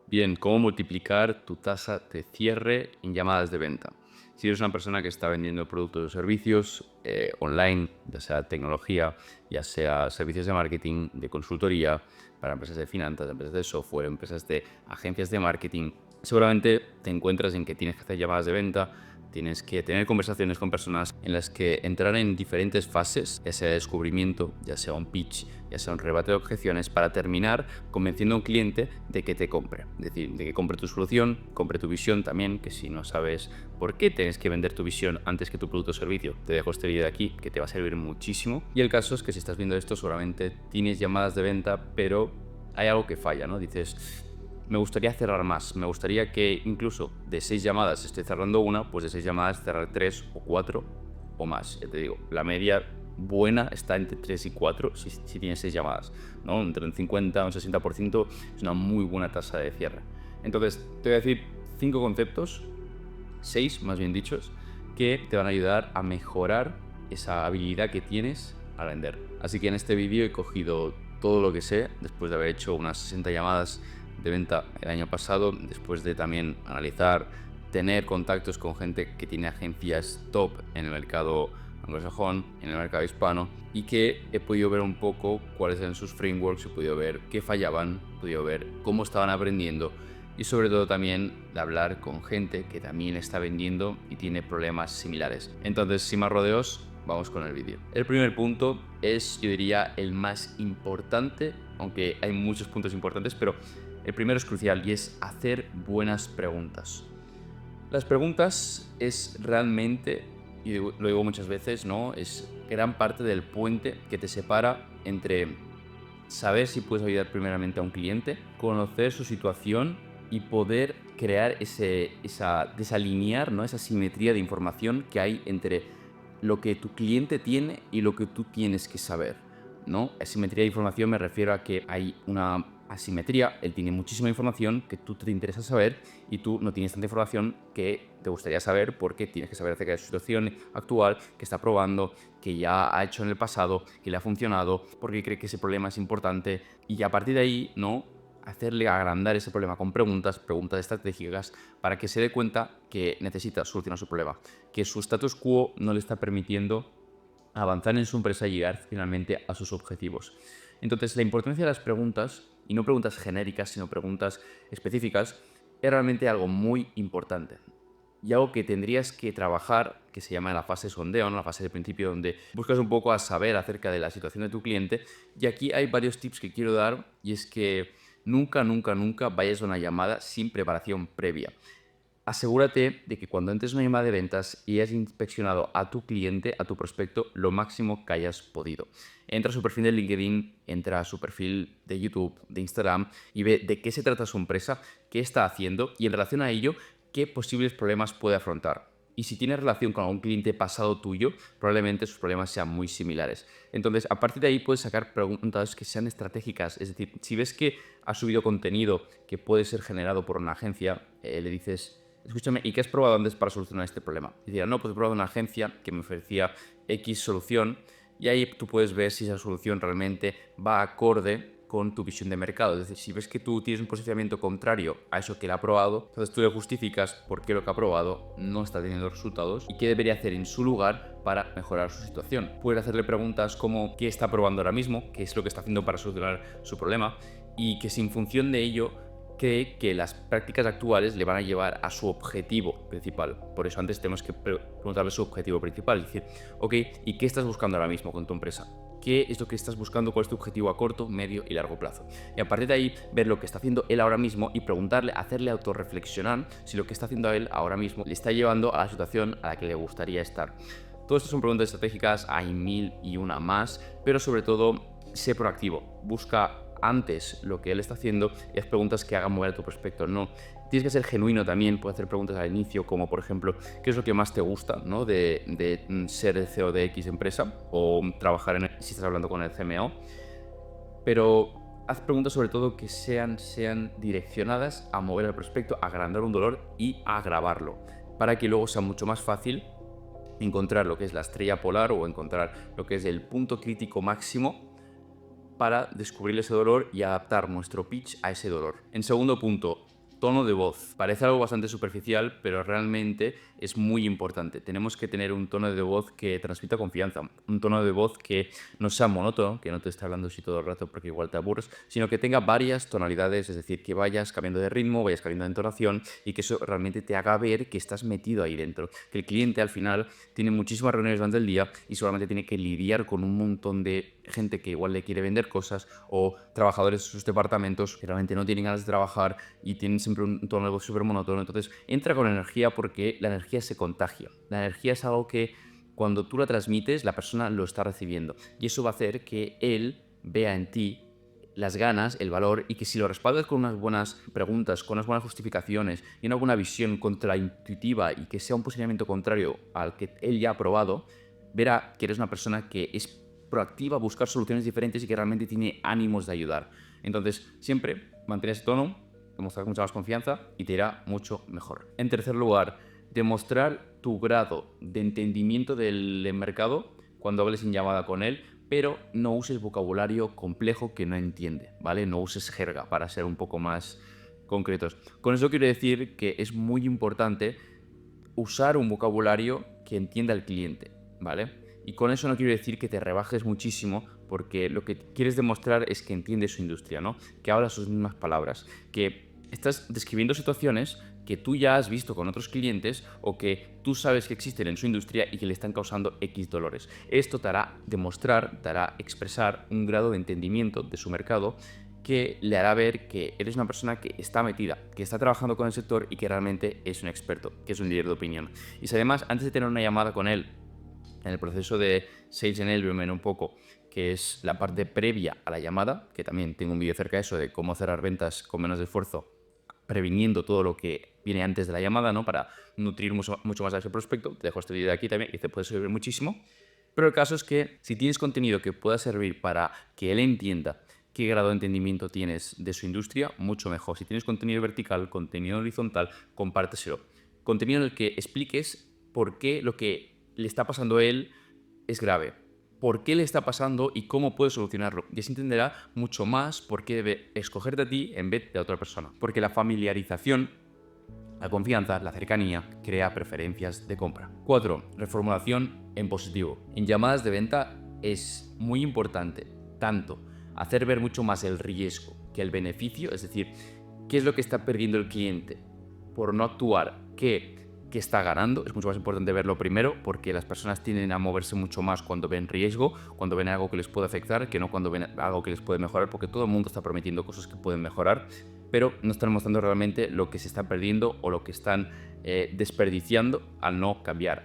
Bien, ¿cómo multiplicar tu tasa de cierre en llamadas de venta? Si eres una persona que está vendiendo productos o servicios online, ya sea tecnología, ya sea servicios de marketing, de consultoría, para empresas de finanzas, empresas de software, empresas de agencias de marketing, seguramente te encuentras en que tienes que hacer llamadas de venta, tienes que tener conversaciones con personas en las que entrar en diferentes fases, ya sea descubrimiento, ya sea un pitch, ya sea un rebate de objeciones, para terminar convenciendo a un cliente de que te compre. Es decir, de que compre tu solución, compre tu visión también, que si no sabes por qué tienes que vender tu visión antes que tu producto o servicio, te dejo este vídeo de aquí que te va a servir muchísimo. Y el caso es que si estás viendo esto, seguramente tienes llamadas de venta, pero hay algo que falla, ¿no? Dices, me gustaría cerrar más, me gustaría que incluso de 6 llamadas estoy cerrando una, pues de 6 llamadas cerrar 3 o 4 o más. Ya te digo, la media buena está entre 3 y 4 si tienes 6 llamadas, ¿no? Entre un 50 y un 60% es una muy buena tasa de cierre. Entonces, te voy a decir 5 conceptos, 6 más bien dichos, que te van a ayudar a mejorar esa habilidad que tienes al vender. Así que en este vídeo he cogido todo lo que sé, después de haber hecho unas 60 llamadas de venta el año pasado, después de también analizar, tener contactos con gente que tiene agencias top en el mercado anglosajón, en el mercado hispano, y que he podido ver un poco cuáles eran sus frameworks, he podido ver qué fallaban, he podido ver cómo estaban aprendiendo y sobre todo también de hablar con gente que también está vendiendo y tiene problemas similares. Entonces, sin más rodeos, vamos con el vídeo. El primer punto es, yo diría, el más importante, aunque hay muchos puntos importantes, pero el primero es crucial y es hacer buenas preguntas. Las preguntas es realmente, y lo digo muchas veces, ¿no? Es gran parte del puente que te separa entre saber si puedes ayudar primeramente a un cliente, conocer su situación y poder crear desalinear, ¿no? Esa simetría de información que hay entre lo que tu cliente tiene y lo que tú tienes que saber, ¿no? Asimetría de información me refiero a que hay una asimetría, él tiene muchísima información que tú te interesa saber y tú no tienes tanta información que te gustaría saber porque tienes que saber acerca de su situación actual, que está probando, que ya ha hecho en el pasado, que le ha funcionado, porque cree que ese problema es importante y a partir de ahí, ¿no? Hacerle agrandar ese problema con preguntas, preguntas estratégicas, para que se dé cuenta que necesita solucionar su problema, que su status quo no le está permitiendo avanzar en su empresa y llegar finalmente a sus objetivos. Entonces, la importancia de las preguntas, y no preguntas genéricas, sino preguntas específicas, es realmente algo muy importante. Y algo que tendrías que trabajar, que se llama la fase sondeo, ¿no? La fase de principio, donde buscas un poco a saber acerca de la situación de tu cliente. Y aquí hay varios tips que quiero dar, y es que nunca, nunca, nunca vayas a una llamada sin preparación previa. Asegúrate de que cuando entres en una llamada de ventas y hayas inspeccionado a tu cliente, a tu prospecto, lo máximo que hayas podido. Entra a su perfil de LinkedIn, entra a su perfil de YouTube, de Instagram y ve de qué se trata su empresa, qué está haciendo y en relación a ello, qué posibles problemas puede afrontar. Y si tiene relación con algún cliente pasado tuyo, probablemente sus problemas sean muy similares. Entonces, a partir de ahí puedes sacar preguntas que sean estratégicas. Es decir, si ves que ha subido contenido que puede ser generado por una agencia, le dices, escúchame, ¿y qué has probado antes para solucionar este problema? Y dirá, no, pues he probado una agencia que me ofrecía X solución y ahí tú puedes ver si esa solución realmente va acorde con tu visión de mercado. Es decir, si ves que tú tienes un posicionamiento contrario a eso que él ha probado, entonces tú le justificas por qué lo que ha probado no está teniendo resultados y qué debería hacer en su lugar para mejorar su situación. Puedes hacerle preguntas como qué está probando ahora mismo, qué es lo que está haciendo para solucionar su problema y que si en función de ello cree que las prácticas actuales le van a llevar a su objetivo principal. Por eso antes tenemos que preguntarle su objetivo principal. Es decir, ok, ¿y qué estás buscando ahora mismo con tu empresa? ¿Qué es lo que estás buscando? ¿Cuál es tu objetivo a corto, medio y largo plazo? Y a partir de ahí, ver lo que está haciendo él ahora mismo y preguntarle, hacerle autorreflexionar si lo que está haciendo él ahora mismo le está llevando a la situación a la que le gustaría estar. Todo esto son preguntas estratégicas, hay mil y una más, pero sobre todo, sé proactivo. Busca antes lo que él está haciendo y haz preguntas que hagan mover a tu prospecto. No, tienes que ser genuino también, puedes hacer preguntas al inicio como por ejemplo, ¿qué es lo que más te gusta, ¿no? de ser el CEO de X empresa o trabajar si estás hablando con el CMO? Pero haz preguntas sobre todo que sean direccionadas a mover al prospecto, a agrandar un dolor y a agravarlo, para que luego sea mucho más fácil encontrar lo que es la estrella polar o encontrar lo que es el punto crítico máximo para descubrir ese dolor y adaptar nuestro pitch a ese dolor. En segundo punto, tono de voz. Parece algo bastante superficial, pero realmente es muy importante. Tenemos que tener un tono de voz que transmita confianza, un tono de voz que no sea monótono, que no te esté hablando así todo el rato porque igual te aburres, sino que tenga varias tonalidades, es decir, que vayas cambiando de ritmo, vayas cambiando de entonación y que eso realmente te haga ver que estás metido ahí dentro. Que el cliente al final tiene muchísimas reuniones durante el día y solamente tiene que lidiar con un montón de gente que igual le quiere vender cosas o trabajadores de sus departamentos que realmente no tienen ganas de trabajar y tienen siempre un tono de voz súper monótono. Entonces entra con energía porque la energía se contagia. La energía es algo que cuando tú la transmites, la persona lo está recibiendo. Y eso va a hacer que él vea en ti las ganas, el valor, y que si lo respaldas con unas buenas preguntas, con unas buenas justificaciones y una buena visión contraintuitiva y que sea un posicionamiento contrario al que él ya ha probado, verá que eres una persona que es proactiva a buscar soluciones diferentes y que realmente tiene ánimos de ayudar. Entonces, siempre mantén ese tono, demostrar mucha más confianza y te irá mucho mejor. En tercer lugar, demostrar tu grado de entendimiento del mercado cuando hables en llamada con él, pero no uses vocabulario complejo que no entiende, ¿vale? No uses jerga para ser un poco más concretos. Con eso quiero decir que es muy importante usar un vocabulario que entienda el cliente, ¿vale? Y con eso no quiero decir que te rebajes muchísimo, porque lo que quieres demostrar es que entiendes su industria, ¿no? Que habla sus mismas palabras, que estás describiendo situaciones que tú ya has visto con otros clientes o que tú sabes que existen en su industria y que le están causando X dolores. Esto te hará demostrar, te hará expresar un grado de entendimiento de su mercado que le hará ver que eres una persona que está metida, que está trabajando con el sector y que realmente es un experto, que es un líder de opinión. Y si además, antes de tener una llamada con él, en el proceso de Sales Enablement un poco, que es la parte previa a la llamada, que también tengo un vídeo acerca de eso, de cómo cerrar ventas con menos esfuerzo, previniendo todo lo que viene antes de la llamada, ¿no? Para nutrir mucho más a ese prospecto. Te dejo este vídeo de aquí también y te puede servir muchísimo. Pero el caso es que si tienes contenido que pueda servir para que él entienda qué grado de entendimiento tienes de su industria, mucho mejor. Si tienes contenido vertical, contenido horizontal, compárteselo. Contenido en el que expliques por qué lo que le está pasando a él es grave, por qué le está pasando y cómo puede solucionarlo. Y así entenderá mucho más por qué debe escogerte a ti en vez de a otra persona. Porque la familiarización, la confianza, la cercanía, crea preferencias de compra. 4. Reformulación en positivo. En llamadas de venta es muy importante tanto hacer ver mucho más el riesgo que el beneficio, es decir, qué es lo que está perdiendo el cliente por no actuar, que está ganando. Es mucho más importante verlo primero porque las personas tienden a moverse mucho más cuando ven riesgo, cuando ven algo que les puede afectar, que no cuando ven algo que les puede mejorar, porque todo el mundo está prometiendo cosas que pueden mejorar, pero no están mostrando realmente lo que se está perdiendo o lo que están desperdiciando al no cambiar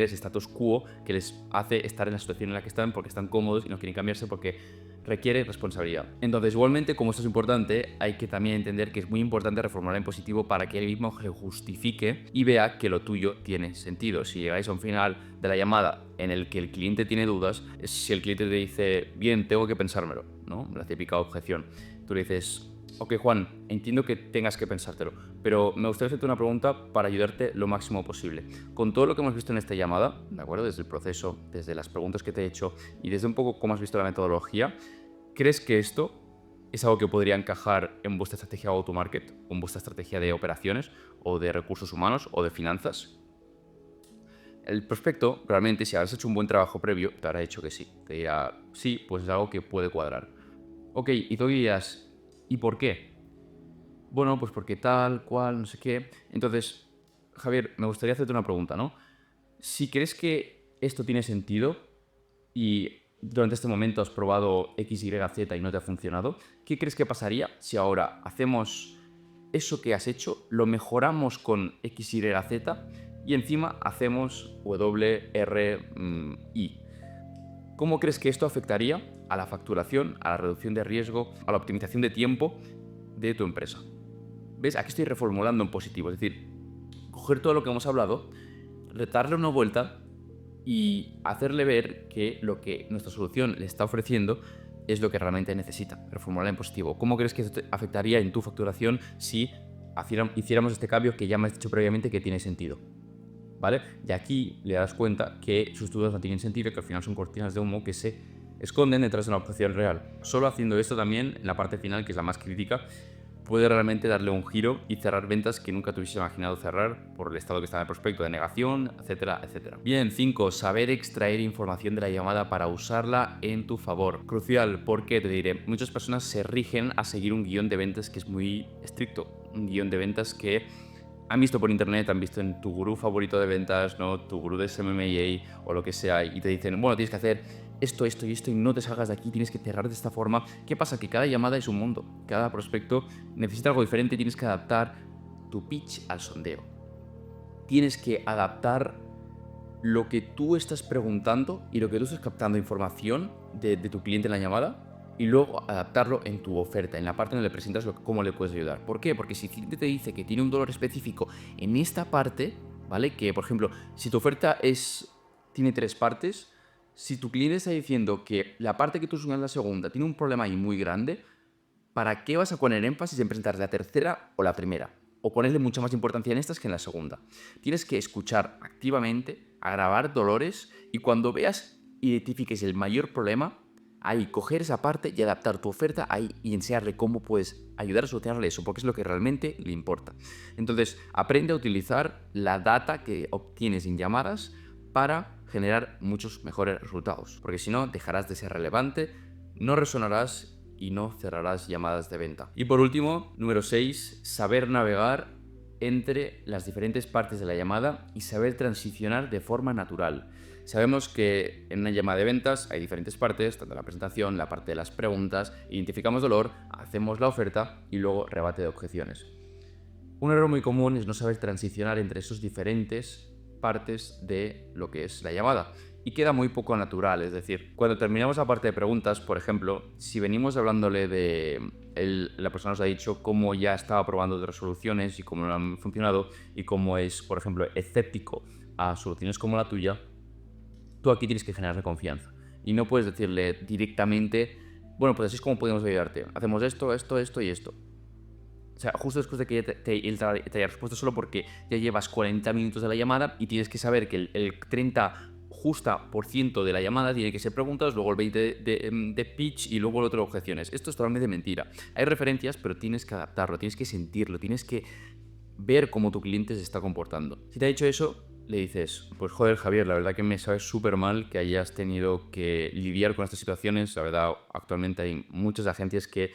ese status quo que les hace estar en la situación en la que están porque están cómodos y no quieren cambiarse porque requiere responsabilidad. Entonces, igualmente, como esto es importante, hay que también entender que es muy importante reformular en positivo para que él mismo se justifique y vea que lo tuyo tiene sentido. Si llegáis a un final de la llamada en el que el cliente tiene dudas, es si el cliente te dice, bien, tengo que pensármelo, ¿no? La típica objeción. Tú le dices, ok, Juan, entiendo que tengas que pensártelo, pero me gustaría hacerte una pregunta para ayudarte lo máximo posible. Con todo lo que hemos visto en esta llamada, ¿de acuerdo? Desde el proceso, desde las preguntas que te he hecho y desde un poco cómo has visto la metodología, ¿crees que esto es algo que podría encajar en vuestra estrategia de go-to-market, o en vuestra estrategia de operaciones, o de recursos humanos, o de finanzas? El prospecto, realmente, si habrás hecho un buen trabajo previo, te habrá dicho que sí. Te dirá, sí, pues es algo que puede cuadrar. Ok, y tú dirías, ¿y por qué? Bueno, pues porque tal, cual, no sé qué. Entonces, Javier, me gustaría hacerte una pregunta, ¿no? Si crees que esto tiene sentido y durante este momento has probado X, Y, Z y no te ha funcionado, ¿qué crees que pasaría si ahora hacemos eso que has hecho, lo mejoramos con X, Y, Z y encima hacemos W, R, I? ¿Cómo crees que esto afectaría a la facturación, a la reducción de riesgo, a la optimización de tiempo de tu empresa? ¿Ves? Aquí estoy reformulando en positivo, es decir, coger todo lo que hemos hablado, darle una vuelta y hacerle ver que lo que nuestra solución le está ofreciendo es lo que realmente necesita, reformular en positivo. ¿Cómo crees que esto afectaría en tu facturación si hiciéramos este cambio que ya me has dicho previamente que tiene sentido? ¿Vale? Y aquí le das cuenta que sus dudas no tienen sentido, que al final son cortinas de humo que se esconden detrás de una opción real. Solo haciendo esto también, en la parte final, que es la más crítica, puede realmente darle un giro y cerrar ventas que nunca te hubieses imaginado cerrar por el estado que está en el prospecto de negación, etcétera, etcétera. Bien, 5. Saber extraer información de la llamada para usarla en tu favor. Crucial, ¿por qué? Te diré, muchas personas se rigen a seguir un guión de ventas que es muy estricto, un guión de ventas que han visto por internet, han visto en tu gurú favorito de ventas, ¿no? Tu gurú de SMMA o lo que sea, y te dicen, bueno, tienes que hacer esto, esto y esto, y no te salgas de aquí, tienes que cerrar de esta forma. ¿Qué pasa? Que cada llamada es un mundo, cada prospecto necesita algo diferente, tienes que adaptar tu pitch al sondeo. Tienes que adaptar lo que tú estás preguntando y lo que tú estás captando información de tu cliente en la llamada y luego adaptarlo en tu oferta, en la parte donde le presentas cómo le puedes ayudar. ¿Por qué? Porque si el cliente te dice que tiene un dolor específico en esta parte, ¿vale? Que, por ejemplo, si tu oferta tiene 3 partes, si tu cliente está diciendo que la parte que tú subes en la segunda tiene un problema ahí muy grande, ¿para qué vas a poner énfasis en presentar la tercera o la primera? O ponerle mucha más importancia en estas que en la segunda. Tienes que escuchar activamente, agravar dolores y cuando veas, identifiques el mayor problema, ahí coger esa parte y adaptar tu oferta ahí y enseñarle cómo puedes ayudar a solucionarle eso, porque es lo que realmente le importa. Entonces, aprende a utilizar la data que obtienes en llamadas para generar muchos mejores resultados, porque si no, dejarás de ser relevante, no resonarás y no cerrarás llamadas de venta. Y por último, número 6, saber navegar entre las diferentes partes de la llamada y saber transicionar de forma natural. Sabemos que en una llamada de ventas hay diferentes partes, tanto la presentación, la parte de las preguntas, identificamos dolor, hacemos la oferta y luego rebate de objeciones. Un error muy común es no saber transicionar entre esos diferentes partes de lo que es la llamada y queda muy poco natural. Es decir, cuando terminamos la parte de preguntas, por ejemplo, si venimos hablándole la persona nos ha dicho cómo ya estaba probando otras soluciones y cómo no han funcionado y cómo es, por ejemplo, escéptico a soluciones como la tuya, tú aquí tienes que generarle confianza y no puedes decirle directamente, bueno, pues así es como podemos ayudarte, hacemos esto, esto, esto y esto. O sea, justo después de que te haya respuesto, solo porque ya llevas 40 minutos de la llamada y tienes que saber que el 30 justa por ciento de la llamada tiene que ser preguntas, luego el 20 de pitch y luego el otro de objeciones. Esto es totalmente mentira. Hay referencias, pero tienes que adaptarlo, tienes que sentirlo, tienes que ver cómo tu cliente se está comportando. Si te ha dicho eso, le dices, pues joder Javier, la verdad que me sabe súper mal que hayas tenido que lidiar con estas situaciones. La verdad, actualmente hay muchas agencias que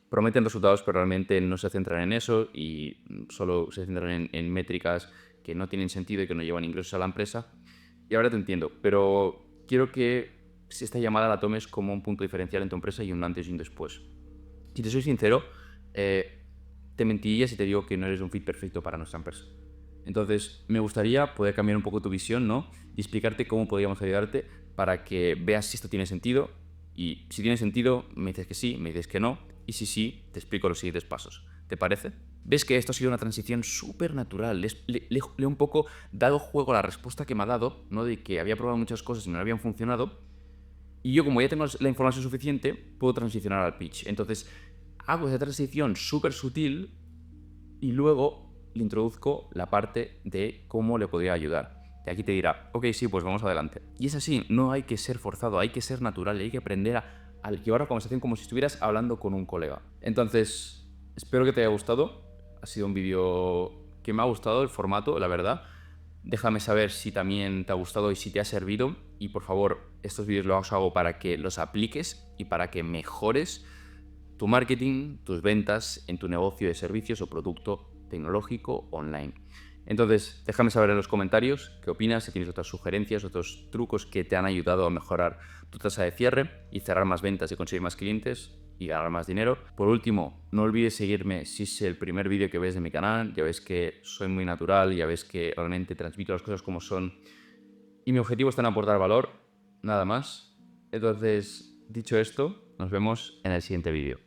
prometen resultados, pero realmente no se centran en eso y solo se centran en métricas que no tienen sentido y que no llevan ingresos a la empresa. Y ahora te entiendo, pero quiero que esta llamada la tomes como un punto diferencial en tu empresa y un antes y un después. Si te soy sincero, te mentiría si te digo que no eres un fit perfecto para nuestra empresa. Entonces, me gustaría poder cambiar un poco tu visión, ¿no? Y explicarte cómo podríamos ayudarte para que veas si esto tiene sentido. Y si tiene sentido, me dices que sí, me dices que no. Y si sí, te explico los siguientes pasos. ¿Te parece? Ves que esto ha sido una transición súper natural. Le he un poco dado juego a la respuesta que me ha dado, ¿no? De que había probado muchas cosas y no habían funcionado. Y yo, como ya tengo la información suficiente, puedo transicionar al pitch. Entonces, hago esa transición súper sutil y luego le introduzco la parte de cómo le podría ayudar. Y aquí te dirá, ok, sí, pues vamos adelante. Y es así, no hay que ser forzado, hay que ser natural, hay que aprender a llevar la conversación como si estuvieras hablando con un colega. Entonces, espero que te haya gustado. Ha sido un vídeo que me ha gustado el formato, la verdad. Déjame saber si también te ha gustado y si te ha servido. Y por favor, estos vídeos los hago para que los apliques y para que mejores tu marketing, tus ventas en tu negocio de servicios o producto tecnológico online. Entonces, déjame saber en los comentarios qué opinas, si tienes otras sugerencias, otros trucos que te han ayudado a mejorar tu tasa de cierre y cerrar más ventas y conseguir más clientes y ganar más dinero. Por último, no olvides seguirme si es el primer vídeo que ves de mi canal. Ya ves que soy muy natural, ya ves que realmente transmito las cosas como son y mi objetivo está en aportar valor, nada más. Entonces, dicho esto, nos vemos en el siguiente vídeo.